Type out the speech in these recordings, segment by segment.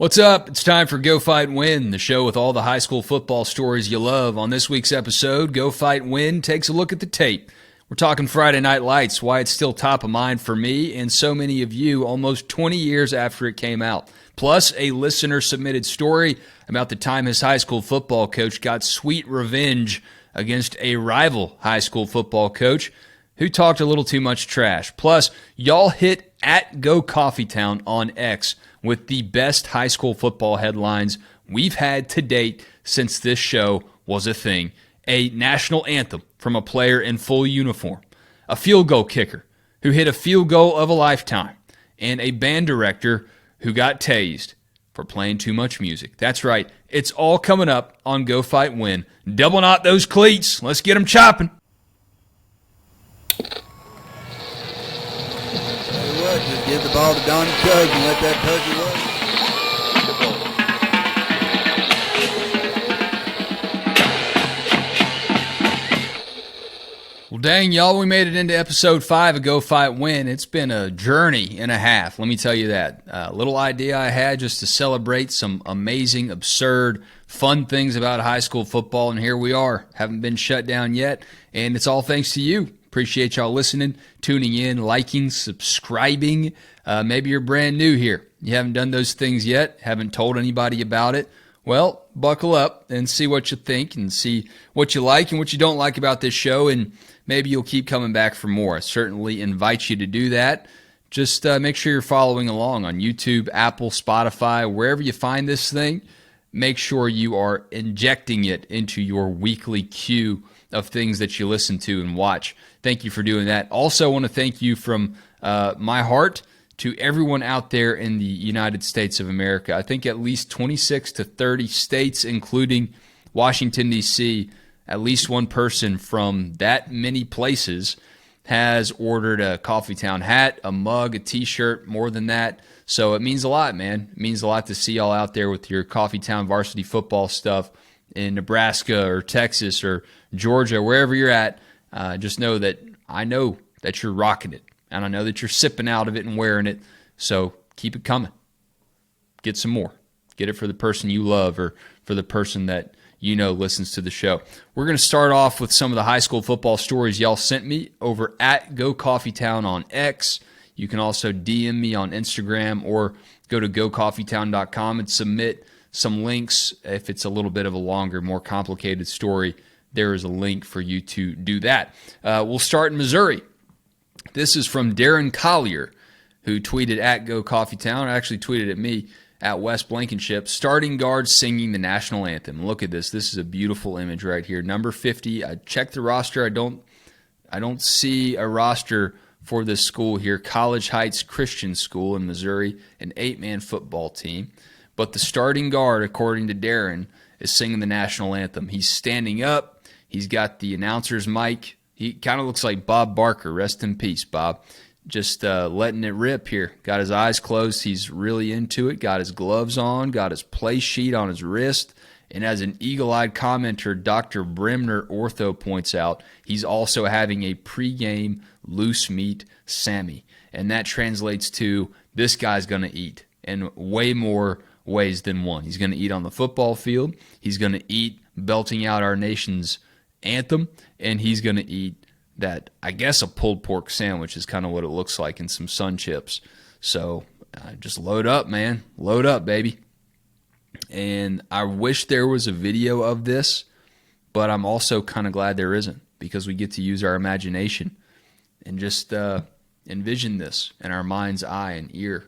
What's up? It's time for Go Fight Win, the show with all the high school football stories you love. On this week's episode, Go Fight Win takes a look at the tape. We're talking Friday Night Lights, why it's still top of mind for me and so many of you almost 20 years after it came out. Plus, a listener-submitted story about the time his high school football coach got sweet revenge against a rival high school football coach who talked a little too much trash. Plus, y'all hit at Go Coffeetown on X with the best high school football headlines we've had to date since this show was a thing. A national anthem from a player in full uniform, a field goal kicker who hit a field goal of a lifetime, and a band director who got tased for playing too much music. That's right, it's all coming up on Go Fight Win. Double knot those cleats. Let's get them chopping. Just give the ball to Donnie Tuggs and let that Tuggy run. Well, dang, y'all, we made it into episode 5 of Go Fight Win. It's been a journey and a half, let me tell you that. A little idea I had just to celebrate some amazing, absurd, fun things about high school football, and here we are. Haven't been shut down yet, and it's all thanks to you. Appreciate y'all listening, tuning in, liking, subscribing. Maybe you're brand new here. You haven't done those things yet, haven't told anybody about it. Well, buckle up and see what you think and see what you like and what you don't like about this show, and maybe you'll keep coming back for more. I certainly invite you to do that. Just make sure you're following along on YouTube, Apple, Spotify, wherever you find this thing. Make sure you are injecting it into your weekly queue of things that you listen to and watch. Thank you for doing that. Also, I want to thank you from my heart to everyone out there in the United States of America. I think at least 26 to 30 states, including Washington, D.C., at least one person from that many places has ordered a Coffeetown hat, a mug, a T-shirt, more than that. So it means a lot, man. It means a lot to see y'all out there with your Coffeetown varsity football stuff in Nebraska or Texas or Georgia, wherever you're at. Just know that I know that you're rocking it, and I know that you're sipping out of it and wearing it, so keep it coming. Get some more. Get it for the person you love or for the person that you know listens to the show. We're going to start off with some of the high school football stories y'all sent me over at Go Coffeetown on X. You can also DM me on Instagram or go to gocoffeetown.com and submit some links. If it's a little bit of a longer, more complicated story, there is a link for you to do that. We'll start in Missouri. This is from Darren Collier, who tweeted at Go Coffeetown, actually tweeted at me, at West Blankenship, starting guard singing the national anthem. Look at this. This is a beautiful image right here. Number 50. I checked the roster. I don't see a roster for this school here. College Heights Christian School in Missouri, an 8-man football team. But the starting guard, according to Darren, is singing the national anthem. He's standing up. He's got the announcer's mic. He kind of looks like Bob Barker. Rest in peace, Bob. Just letting it rip here. Got his eyes closed. He's really into it. Got his gloves on. Got his play sheet on his wrist. And as an eagle-eyed commenter, Dr. Bremner Ortho points out, he's also having a pregame loose meat Sammy. And that translates to this guy's going to eat in way more ways than one. He's going to eat on the football field. He's going to eat belting out our nation's anthem. And he's going to eat that, I guess, a pulled pork sandwich is kind of what it looks like, and some Sun Chips. So just load up, man. Load up, baby. And I wish there was a video of this, but I'm also kind of glad there isn't, because we get to use our imagination and just envision this in our mind's eye and ear.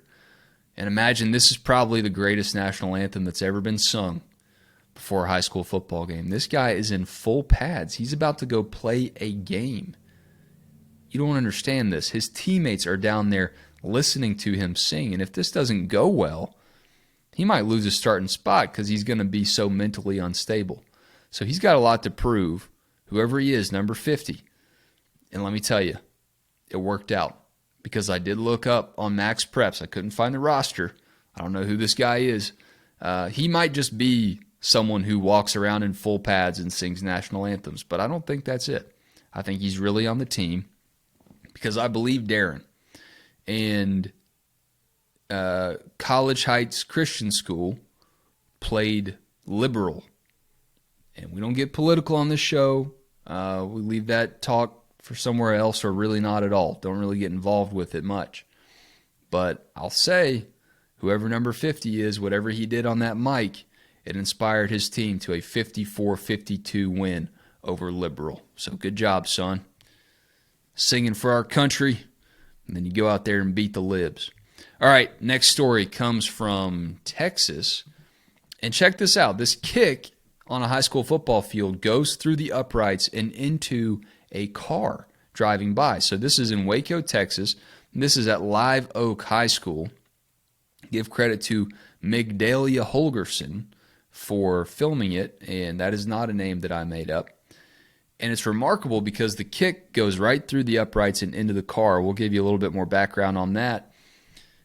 And imagine this is probably the greatest national anthem that's ever been sung before a high school football game. This guy is in full pads. He's about to go play a game. You don't understand this. His teammates are down there listening to him sing, and if this doesn't go well, he might lose his starting spot because he's going to be so mentally unstable. So he's got a lot to prove, whoever he is, number 50. And let me tell you, it worked out, because I did look up on Max Preps. I couldn't find the roster. I don't know who this guy is. He might just be someone who walks around in full pads and sings national anthems, but I don't think that's it. I think he's really on the team, because I believe Darren. And College Heights Christian School played liberal. And we don't get political on this show. We leave that talk for somewhere else, or really not at all. Don't really get involved with it much. But I'll say, whoever number 50 is, whatever he did on that mic, it inspired his team to a 54-52 win over Liberal. So good job, son. Singing for our country, and then you go out there and beat the libs. All right, next story comes from Texas. And check this out. This kick on a high school football field goes through the uprights and into a car driving by. So this is in Waco, Texas. This is at Live Oak High School. Give credit to Migdalia Holgerson for filming it, and that is not a name that I made up. And it's remarkable because the kick goes right through the uprights and into the car. We'll give you a little bit more background on that.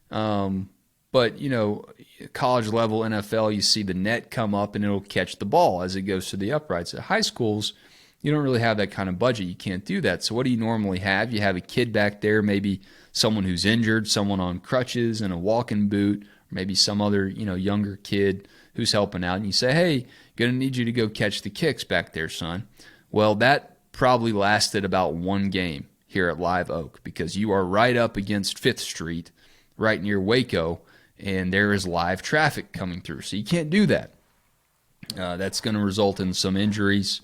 But, you know, college level NFL, you see the net come up and it'll catch the ball as it goes to the uprights. At high schools, you don't really have that kind of budget. You can't do that. So what do you normally have? You have a kid back there, maybe someone who's injured, someone on crutches and a walking boot, or maybe some other, you know, younger kid who's helping out. And you say, hey, going to need you to go catch the kicks back there, son. Well, that probably lasted about one game here at Live Oak because you are right up against 5th Street, right near Waco, and there is live traffic coming through. So you can't do that. That's going to result in some injuries,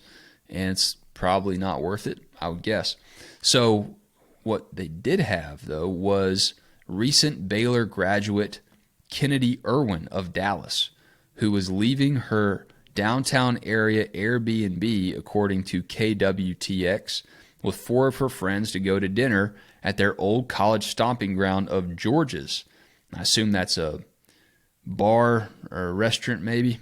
and it's probably not worth it, I would guess. So what they did have, though, was recent Baylor graduate Kennedy Irwin of Dallas, who was leaving her downtown area Airbnb, according to KWTX, with 4 of her friends to go to dinner at their old college stomping ground of George's. I assume that's a bar or a restaurant maybe.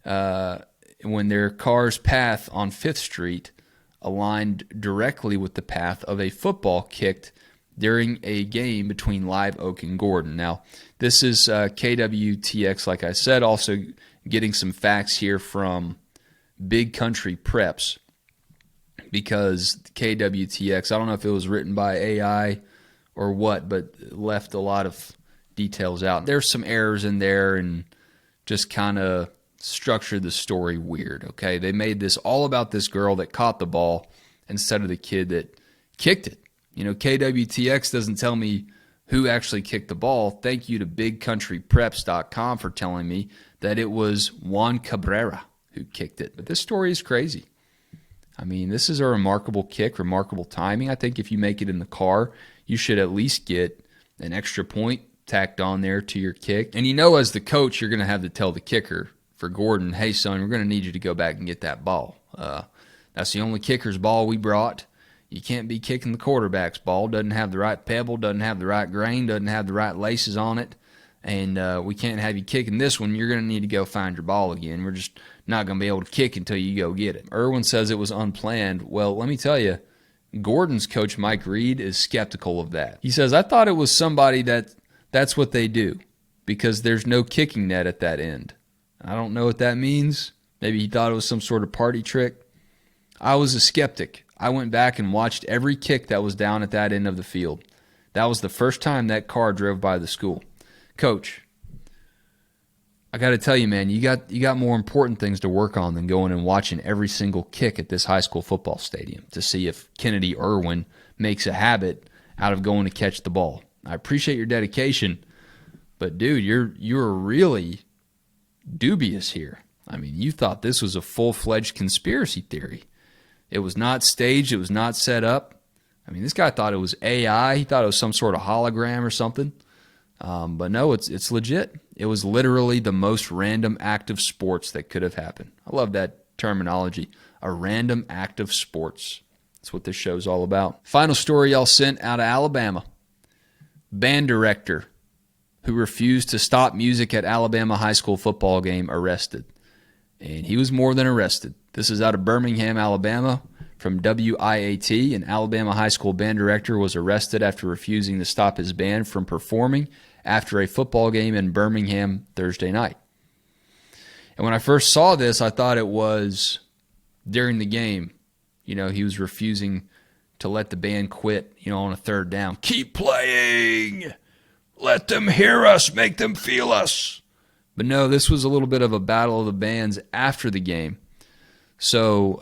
When their car's path on 5th Street aligned directly with the path of a football kicked during a game between Live Oak and Gordon. Now, this is KWTX, like I said, also getting some facts here from Big Country Preps, because KWTX, I don't know if it was written by AI or what, but left a lot of details out. There's some errors in there and just kind of structured the story weird, okay? They made this all about this girl that caught the ball instead of the kid that kicked it. You know, KWTX doesn't tell me who actually kicked the ball. Thank you to BigCountryPreps.com for telling me that it was Juan Cabrera who kicked it. But this story is crazy. I mean, this is a remarkable kick, remarkable timing. I think if you make it in the car, you should at least get an extra point tacked on there to your kick. And you know, as the coach, you're going to have to tell the kicker for Gordon, hey, son, we're going to need you to go back and get that ball. That's the only kicker's ball we brought. You can't be kicking the quarterback's ball. Doesn't have the right pebble, doesn't have the right grain, doesn't have the right laces on it. And we can't have you kicking this one. You're going to need to go find your ball again. We're just not going to be able to kick until you go get it. Irwin says it was unplanned. Well, let me tell you, Gordon's coach, Mike Reed, is skeptical of that. He says, I thought it was somebody that's what they do because there's no kicking net at that end. I don't know what that means. Maybe he thought it was some sort of party trick. I was a skeptic. I went back and watched every kick that was down at that end of the field. That was the first time that car drove by the school. Coach, I got to tell you, man, you got more important things to work on than going and watching every single kick at this high school football stadium to see if Kennedy Irwin makes a habit out of going to catch the ball. I appreciate your dedication, but dude, you're really dubious here. I mean, you thought this was a full-fledged conspiracy theory. It was not staged. It was not set up. I mean, this guy thought it was AI. He thought it was some sort of hologram or something. But no, it's legit. It was literally the most random act of sports that could have happened. I love that terminology, a random act of sports. That's what this show's all about. Final story y'all sent out of Alabama. Band director who refused to stop music at Alabama high school football game arrested. And he was more than arrested. This is out of Birmingham, Alabama. From WIAT, an Alabama high school band director was arrested after refusing to stop his band from performing after a football game in Birmingham Thursday night. And when I first saw this, I thought it was during the game. You know, he was refusing to let the band quit, you know, on a third down. Keep playing! Let them hear us, make them feel us. But no, this was a little bit of a battle of the bands after the game. So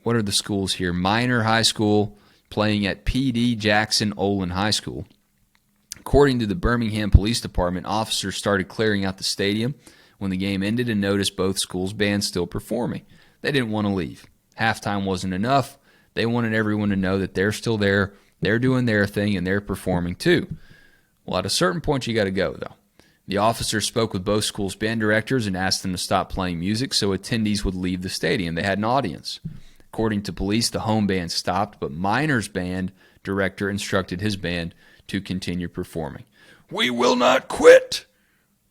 what are the schools here? Minor High School playing at P.D. Jackson Olin High School. According to the Birmingham Police Department, officers started clearing out the stadium when the game ended and noticed both schools' bands still performing. They didn't want to leave. Halftime wasn't enough. They wanted everyone to know that they're still there, they're doing their thing, and they're performing too. Well, at a certain point, you got to go, though. The officers spoke with both schools' band directors and asked them to stop playing music so attendees would leave the stadium. They had an audience. According to police, the home band stopped, but Minor's band director instructed his band to continue performing. We will not quit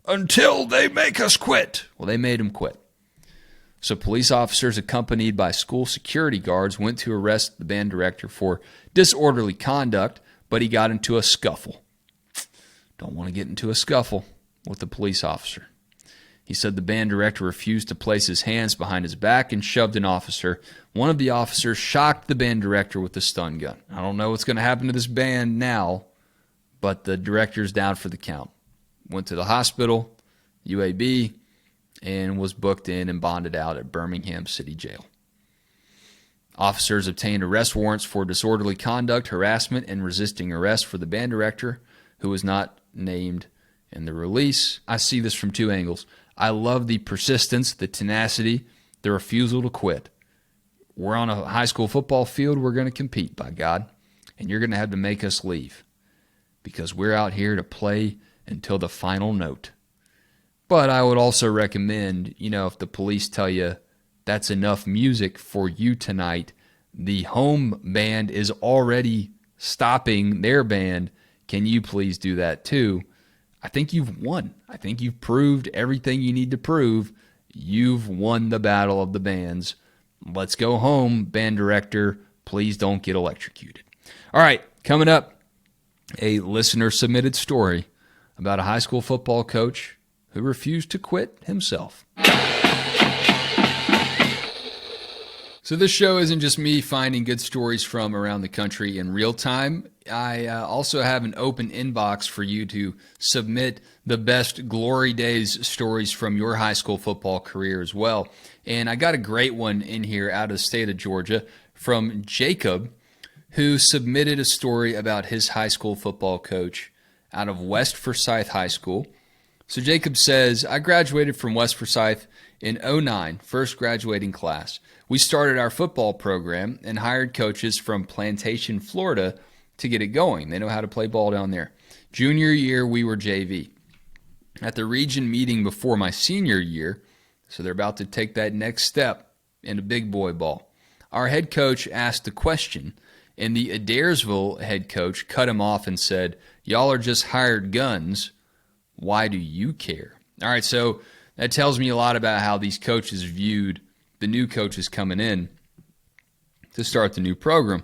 until they make us quit. Well, they made him quit. So police officers accompanied by school security guards went to arrest the band director for disorderly conduct, but he got into a scuffle. Don't want to get into a scuffle with the police officer. He said the band director refused to place his hands behind his back and shoved an officer. One of the officers shocked the band director with a stun gun. I don't know what's going to happen to this band now, but the director's down for the count. Went to the hospital, UAB, and was booked in and bonded out at Birmingham City Jail. Officers obtained arrest warrants for disorderly conduct, harassment, and resisting arrest for the band director, who was not named in the release. I see this from two angles. I love the persistence, the tenacity, the refusal to quit. We're on a high school football field. We're going to compete, by God, and you're going to have to make us leave because we're out here to play until the final note. But I would also recommend, if the police tell you that's enough music for you tonight, the home band is already stopping their band. Can you please do that too? I think you've won. I think you've proved everything you need to prove. You've won the battle of the bands. Let's go home, band director. Please don't get electrocuted. All right, coming up, a listener-submitted story about a high school football coach who refused to quit himself. So this show isn't just me finding good stories from around the country in real time. I also have an open inbox for you to submit the best glory days stories from your high school football career as well. And I got a great one in here out of the state of Georgia from Jacob, who submitted a story about his high school football coach out of West Forsyth High School. So Jacob says, I graduated from West Forsyth in 2009, first graduating class. We started our football program and hired coaches from Plantation, Florida to get it going. They know how to play ball down there. Junior year, we were JV. At the region meeting before my senior year, so they're about to take that next step into big boy ball, our head coach asked a question, and the Adairsville head coach cut him off and said, y'all are just hired guns. Why do you care? All right, so that tells me a lot about how these coaches viewed the new coaches coming in to start the new program.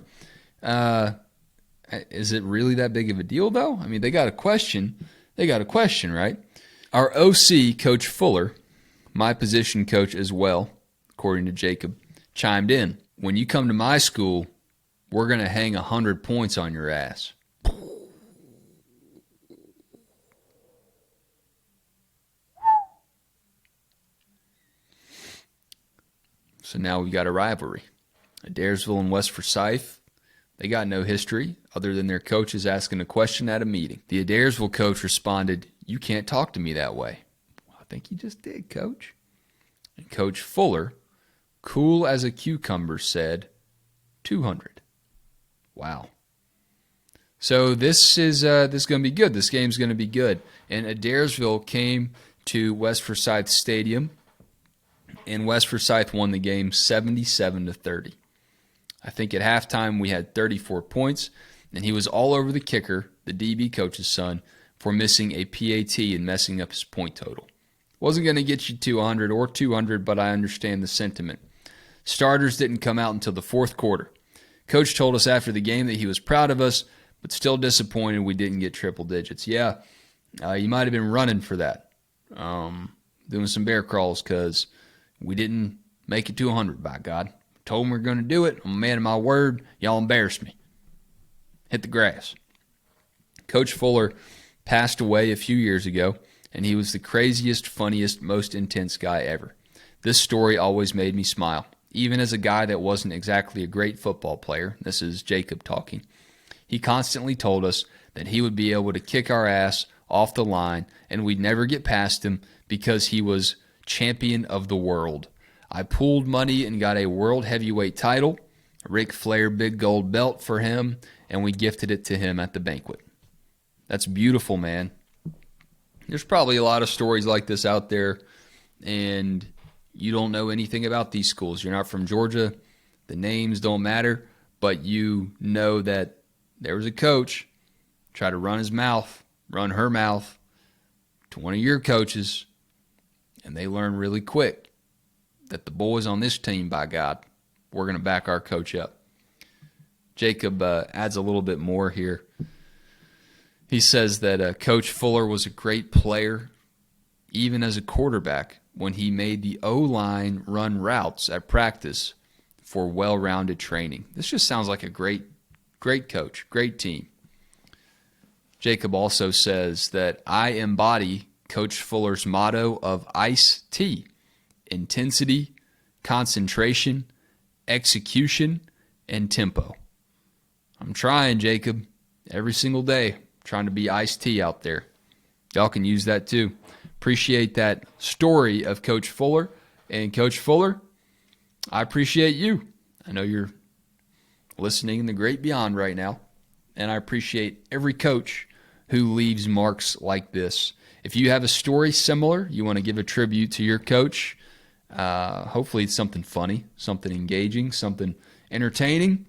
Is it really that big of a deal, though? I mean, they got a question. Right? Our OC, Coach Fuller, my position coach as well, according to Jacob, chimed in. When you come to my school, we're going to hang 100 points on your ass. So now we've got a rivalry. Adairsville and West Forsyth, they got no history other than their coaches asking a question at a meeting. The Adairsville coach responded, you can't talk to me that way. Well, I think you just did, Coach. And Coach Fuller, cool as a cucumber, said 200. Wow. So this is going to be good. This game's going to be good. And Adairsville came to West Forsyth Stadium, and West Forsyth won the game 77-30. I think at halftime we had 34 points, and he was all over the kicker, the DB coach's son, for missing a PAT and messing up his point total. Wasn't going to get you to 100 or 200, but I understand the sentiment. Starters didn't come out until the fourth quarter. Coach told us after the game that he was proud of us, but still disappointed we didn't get triple digits. Yeah, you might have been running for that, doing some bear crawls because we didn't make it to 100, by God. Told them we were going to do it. I'm a man of my word. Y'all embarrassed me. Hit the grass. Coach Fuller passed away a few years ago, and he was the craziest, funniest, most intense guy ever. This story always made me smile, even as a guy that wasn't exactly a great football player. This is Jacob talking. He constantly told us that he would be able to kick our ass off the line and we'd never get past him because he was champion of the world. I pooled money and got a world heavyweight title, Ric Flair big gold belt for him, and we gifted it to him at the banquet. That's beautiful, man. There's probably a lot of stories like this out there, and you don't know anything about these schools. You're not from Georgia. The names don't matter, but you know that there was a coach try to run her mouth to one of your coaches, and they learned really quick that the boys on this team, by God, we're going to back our coach up. Jacob adds a little bit more here. He says that Coach Fuller was a great player, even as a quarterback, when he made the O-line run routes at practice for well-rounded training. This just sounds like a great coach, great team. Jacob also says that I embody Coach Fuller's motto of ICE-T, intensity, concentration, execution, and tempo. I'm trying, Jacob, every single day, trying to be Ice-T out there. Y'all can use that too. Appreciate that story of Coach Fuller. And Coach Fuller, I appreciate you. I know you're listening in the great beyond right now, and I appreciate every coach who leaves marks like this. If you have a story similar, you want to give a tribute to your coach, hopefully it's something funny, something engaging, something entertaining.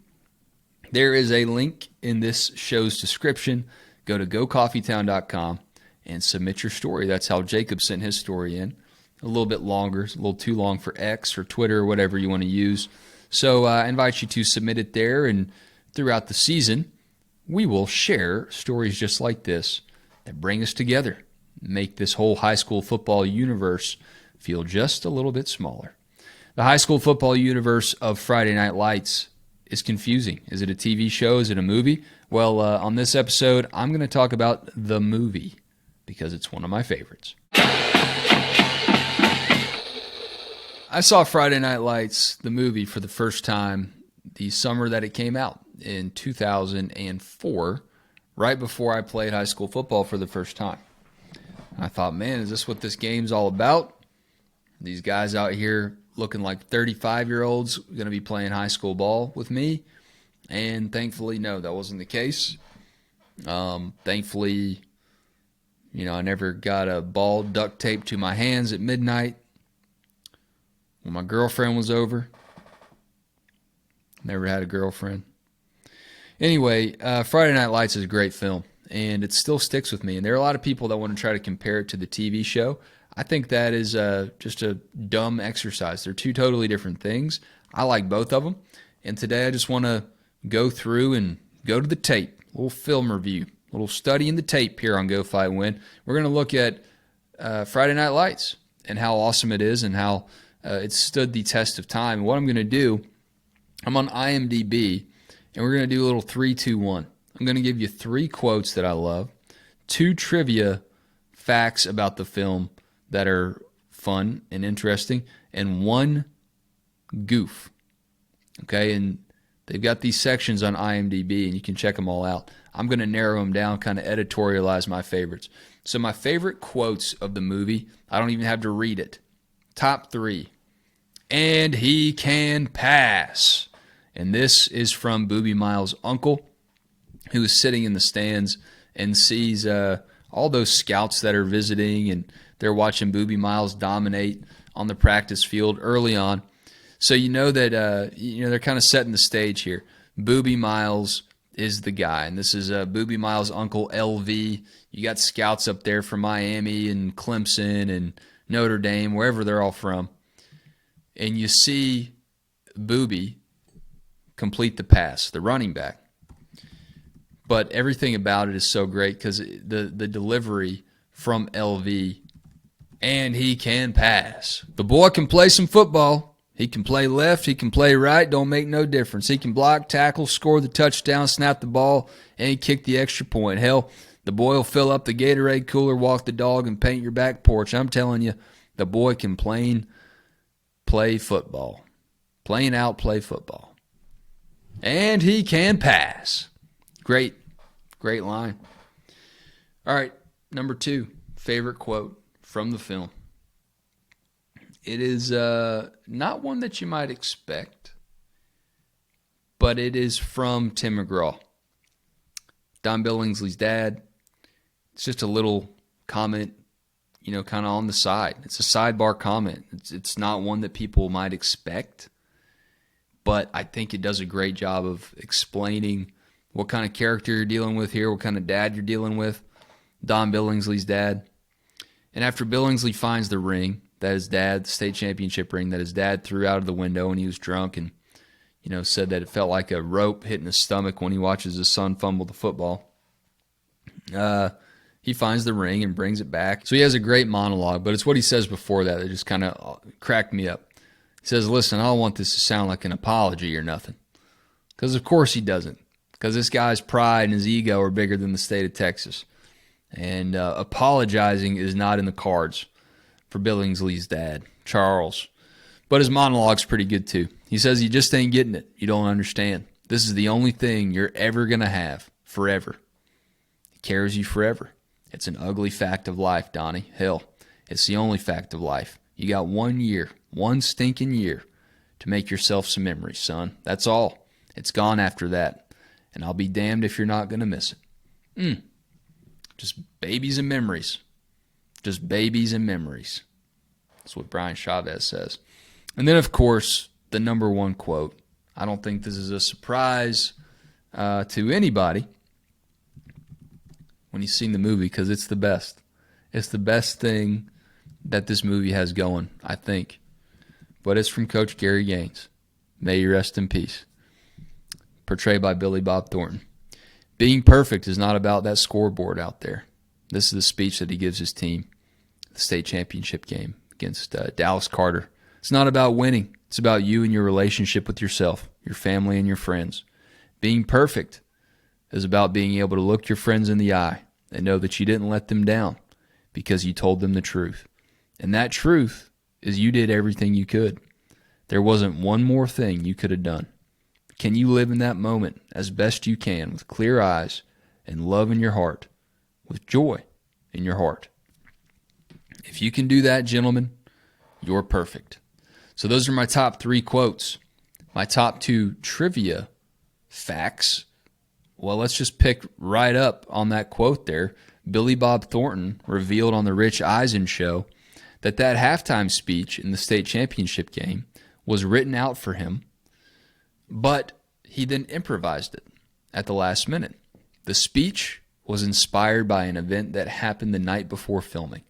There is a link in this show's description. Go to gocoffeetown.com and submit your story. That's how Jacob sent his story in. A little bit longer, it's a little too long for X or Twitter or whatever you want to use. So I invite you to submit it there, and throughout the season, we will share stories just like this that bring us together, make this whole high school football universe feel just a little bit smaller. The high school football universe of Friday Night Lights is confusing. Is it a TV show? Is it a movie? Well, on this episode, I'm going to talk about the movie because it's one of my favorites. I saw Friday Night Lights, the movie, for the first time the summer that it came out in 2004, right before I played high school football for the first time. I thought, man, is this what this game's all about? These guys out here looking like 35-year-olds going to be playing high school ball with me? And thankfully, no, that wasn't the case. Thankfully, I never got a ball duct taped to my hands at midnight when my girlfriend was over. Never had a girlfriend. Anyway, Friday Night Lights is a great film, and it still sticks with me. And there are a lot of people that want to try to compare it to the TV show. I think that is just a dumb exercise. They're two totally different things. I like both of them. And today I just want to go through and go to the tape, a little film review, a little study in the tape here on Go Fight Win. We're going to look at Friday Night Lights and how awesome it is and how it's stood the test of time. And what I'm going to do, I'm on IMDb, and we're going to do a little 3, 2, 1. I'm going to give you 3 quotes that I love, 2 trivia facts about the film that are fun and interesting, and 1 goof. Okay, and they've got these sections on IMDb, and you can check them all out. I'm going to narrow them down, kind of editorialize my favorites. So my favorite quotes of the movie, I don't even have to read it. Top 3. And he can pass. And this is from Boobie Miles' uncle, who is sitting in the stands and sees all those scouts that are visiting, and they're watching Boobie Miles dominate on the practice field early on. So you know that they're kind of setting the stage here. Boobie Miles is the guy, and this is Boobie Miles' uncle LV. You got scouts up there from Miami and Clemson and Notre Dame, wherever they're all from, and you see Boobie complete the pass, the running back. But everything about it is so great because the delivery from LV, and he can pass. The boy can play some football. He can play left. He can play right. Don't make no difference. He can block, tackle, score the touchdown, snap the ball, and he kicked the extra point. Hell, The boy will fill up the Gatorade cooler, walk the dog, and paint your back porch. I'm telling you, the boy can play football. Plain out play football. And he can pass. Great line. All right, number 2, favorite quote from the film. It is not one that you might expect, but it is from Tim McGraw, Don Billingsley's dad. It's just a little comment, kind of on the side. It's a sidebar comment. It's not one that people might expect, but I think it does a great job of explaining what kind of character you're dealing with here, what kind of dad you're dealing with, Don Billingsley's dad. And after Billingsley finds the ring that his dad, the state championship ring that his dad threw out of the window when he was drunk and, said that it felt like a rope hitting his stomach when he watches his son fumble the football, he finds the ring and brings it back. So he has a great monologue, but it's what he says before that just kind of cracked me up. He says, listen, I don't want this to sound like an apology or nothing. Because of course he doesn't. Because this guy's pride and his ego are bigger than the state of Texas. And apologizing is not in the cards for Billingsley's dad, Charles. But his monologue's pretty good too. He says, you just ain't getting it. You don't understand. This is the only thing you're ever going to have forever. It carries you forever. It's an ugly fact of life, Donnie. Hell, it's the only fact of life. You got 1 year, one stinking year, to make yourself some memories, son. That's all. It's gone after that. And I'll be damned if you're not going to miss it. Just babies and memories. Just babies and memories. That's what Brian Chavez says. And then, of course, the number 1 quote. I don't think this is a surprise to anybody when you've seen the movie, because it's the best. It's the best thing that this movie has going, I think. But it's from Coach Gary Gaines. May you rest in peace. Portrayed by Billy Bob Thornton. Being perfect is not about that scoreboard out there. This is the speech that he gives his team, the state championship game against Dallas Carter. It's not about winning. It's about you and your relationship with yourself, your family, and your friends. Being perfect is about being able to look your friends in the eye and know that you didn't let them down because you told them the truth. And that truth is you did everything you could. There wasn't one more thing you could have done. Can you live in that moment as best you can with clear eyes and love in your heart, with joy in your heart? If you can do that, gentlemen, you're perfect. So those are my top 3 quotes. My top 2 trivia facts. Well, let's just pick right up on that quote there. Billy Bob Thornton revealed on the Rich Eisen show that halftime speech in the state championship game was written out for him, but he then improvised it at the last minute. The speech was inspired by an event that happened the night before filming.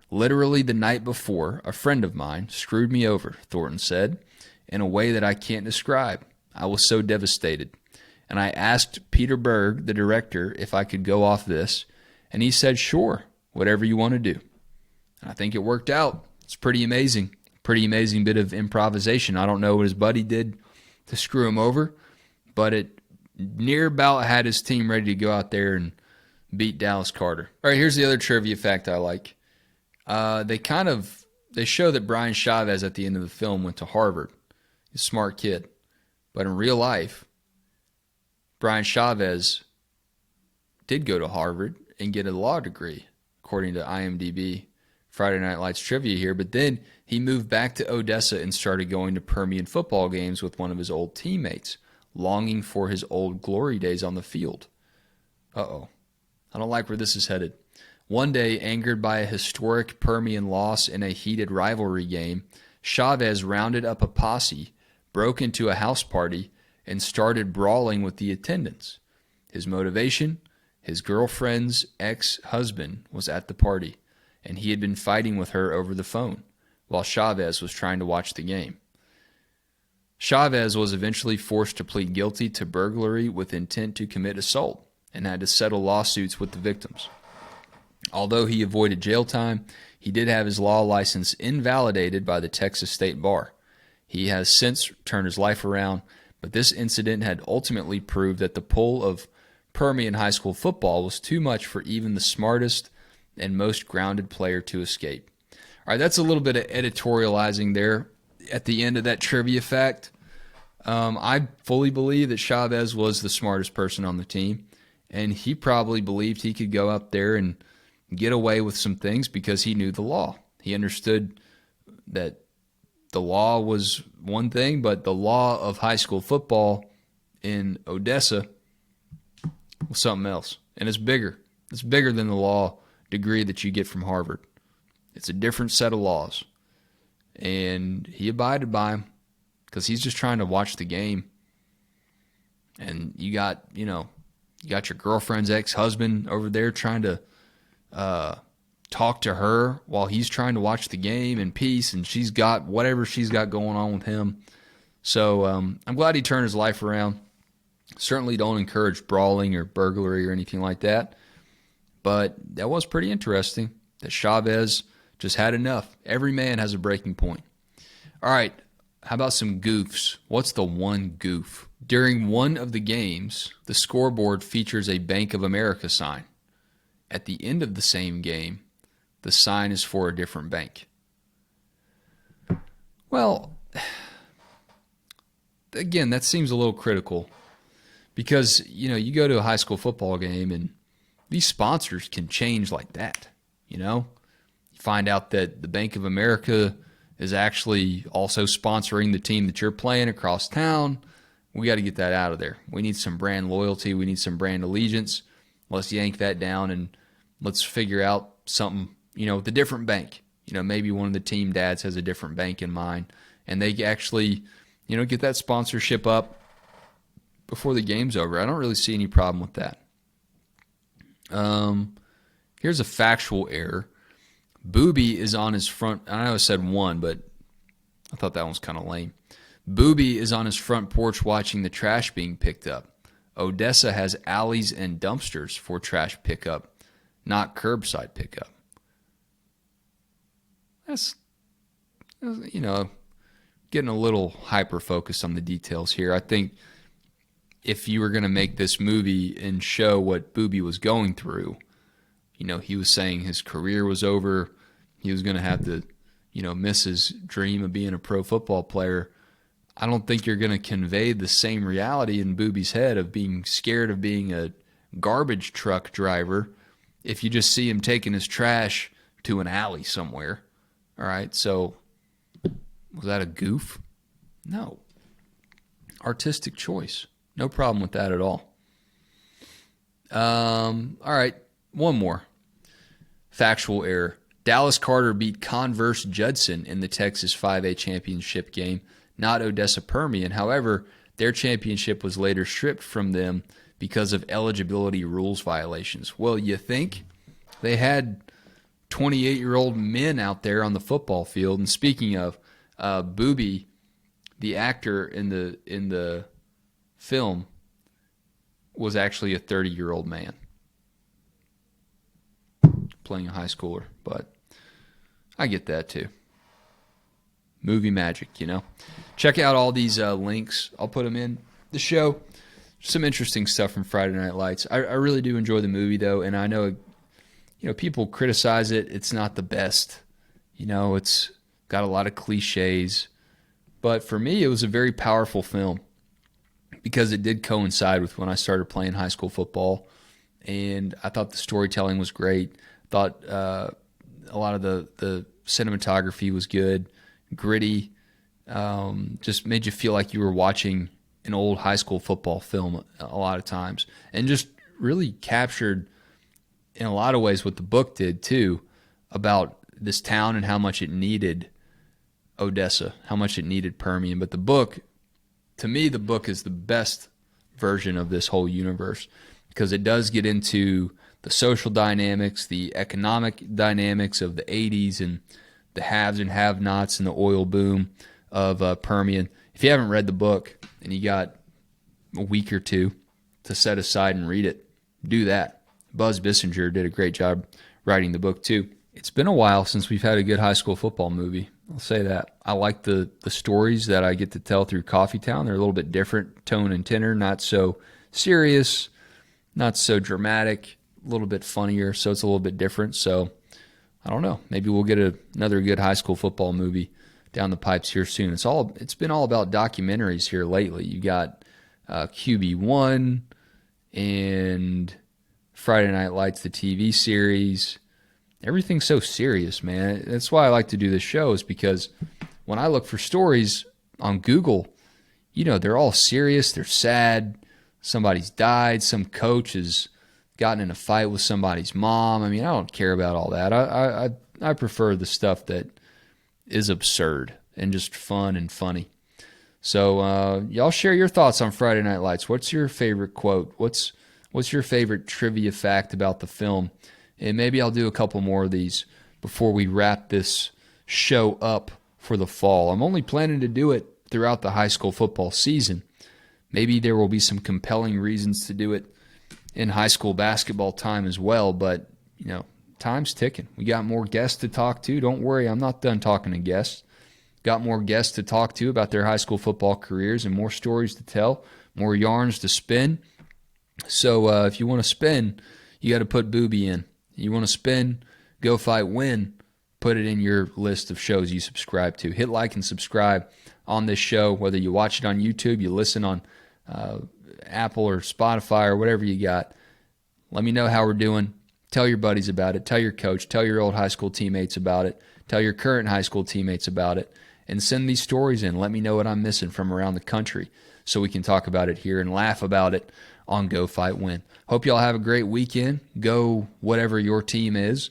Literally the night before, a friend of mine screwed me over, Thornton said, in a way that I can't describe. I was so devastated. And I asked Peter Berg, the director, if I could go off this, and he said, sure, whatever you want to do. And I think it worked out. It's pretty amazing. Pretty amazing bit of improvisation. I don't know what his buddy did to screw him over, but it near about had his team ready to go out there and beat Dallas Carter. All right, here's the other trivia fact I like. They show that Brian Chavez at the end of the film went to Harvard. He's a smart kid. But in real life, Brian Chavez did go to Harvard and get a law degree, according to IMDb. Friday Night Lights trivia here. But then he moved back to Odessa and started going to Permian football games with one of his old teammates, longing for his old glory days on the field. Uh-oh. I don't like where this is headed. One day, angered by a historic Permian loss in a heated rivalry game, Chavez rounded up a posse, broke into a house party, and started brawling with the attendants. His motivation? His girlfriend's ex-husband was at the party, and he had been fighting with her over the phone, while Chavez was trying to watch the game. Chavez was eventually forced to plead guilty to burglary with intent to commit assault, and had to settle lawsuits with the victims. Although he avoided jail time, he did have his law license invalidated by the Texas State Bar. He has since turned his life around, but this incident had ultimately proved that the pull of Permian high school football was too much for even the smartest and most grounded player to escape. All right, that's a little bit of editorializing there at the end of that trivia fact. I fully believe that Chavez was the smartest person on the team, and he probably believed he could go up there and get away with some things because he knew the law. He understood that the law was one thing, but the law of high school football in Odessa was something else, and it's bigger. It's bigger than the law degree that you get from Harvard. It's a different set of laws, and he abided by them because he's just trying to watch the game. And you got your girlfriend's ex-husband over there trying to talk to her while he's trying to watch the game in peace, and she's got whatever she's got going on with him. So I'm glad he turned his life around. Certainly don't encourage brawling or burglary or anything like that. But that was pretty interesting that Chavez just had enough. Every man has a breaking point. All right, how about some goofs? What's the one goof? During one of the games, the scoreboard features a Bank of America sign. At the end of the same game, the sign is for a different bank. Well, again, that seems a little critical because, you go to a high school football game and these sponsors can change like that, You find out that the Bank of America is actually also sponsoring the team that you're playing across town. We got to get that out of there. We need some brand loyalty. We need some brand allegiance. Let's yank that down and let's figure out something, with a different bank. Maybe one of the team dads has a different bank in mind, and they actually, get that sponsorship up before the game's over. I don't really see any problem with that. Here's a factual error. Booby is on his front. I know I said one, but I thought that one was kind of lame. Booby is on his front porch watching the trash being picked up. Odessa has alleys and dumpsters for trash pickup, not curbside pickup. That's, getting a little hyper-focused on the details here. I think if you were going to make this movie and show what Booby was going through, he was saying his career was over. He was going to have to, miss his dream of being a pro football player. I don't think you're going to convey the same reality in Booby's head of being scared of being a garbage truck driver if you just see him taking his trash to an alley somewhere. All right, so was that a goof? No. Artistic choice. No problem with that at all. All right, one more. Factual error. Dallas Carter beat Converse Judson in the Texas 5A championship game, not Odessa Permian. However, their championship was later stripped from them because of eligibility rules violations. Well, you think? They had 28-year-old men out there on the football field. And speaking of, Booby, the actor in the film, was actually a 30-year-old man playing a high schooler, but I get that too. Movie magic, Check out all these links. I'll put them in the show. Some interesting stuff from Friday Night Lights. I really do enjoy the movie, though, and I know, people criticize it. It's not the best. It's got a lot of cliches. But for me, it was a very powerful film because it did coincide with when I started playing high school football, and I thought the storytelling was great. Thought a lot of the cinematography was good, gritty, just made you feel like you were watching an old high school football film a lot of times, and just really captured in a lot of ways what the book did too about this town and how much it needed Odessa, how much it needed Permian. But the book, to me, the book is the best version of this whole universe because it does get into the social dynamics, the economic dynamics of the 80s and the haves and have-nots and the oil boom of Permian. If you haven't read the book and you got a week or two to set aside and read it, do that. Buzz Bissinger did a great job writing the book too. It's been a while since we've had a good high school football movie. I'll say that. I like the stories that I get to tell through Coffee Town. They're a little bit different, tone and tenor, not so serious, not so dramatic, a little bit funnier, so it's a little bit different. So I don't know. Maybe we'll get another good high school football movie down the pipes here soon. It's been all about documentaries here lately. You got QB1 and Friday Night Lights, the TV series. Everything's so serious, man. That's why I like to do this show, is because when I look for stories on Google, they're all serious. They're sad. Somebody's died. Some coach has gotten in a fight with somebody's mom. I mean, I don't care about all that. I prefer the stuff that is absurd and just fun and funny. So y'all share your thoughts on Friday Night Lights. What's your favorite quote? What's your favorite trivia fact about the film? And maybe I'll do a couple more of these before we wrap this show up for the fall. I'm only planning to do it throughout the high school football season. Maybe there will be some compelling reasons to do it in high school basketball time as well, but time's ticking. We got more guests to talk to. Don't worry, I'm not done talking to guests. Got more guests to talk to about their high school football careers and more stories to tell, more yarns to spin. So if you want to spin, you got to put Booby in. You want to spin, Go Fight Win, put it in your list of shows you subscribe to. Hit like and subscribe on this show, whether you watch it on YouTube, you listen on Apple or Spotify or whatever you got. Let me know how we're doing. Tell your buddies about it. Tell your coach. Tell your old high school teammates about it. Tell your current high school teammates about it. And send these stories in. Let me know what I'm missing from around the country so we can talk about it here and laugh about it on Go Fight Win. Hope y'all have a great weekend. Go whatever your team is.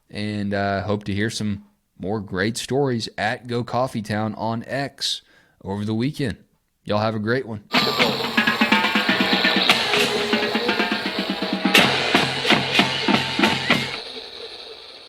And hope to hear some more great stories at Go Coffee Town on X over the weekend. Y'all have a great one.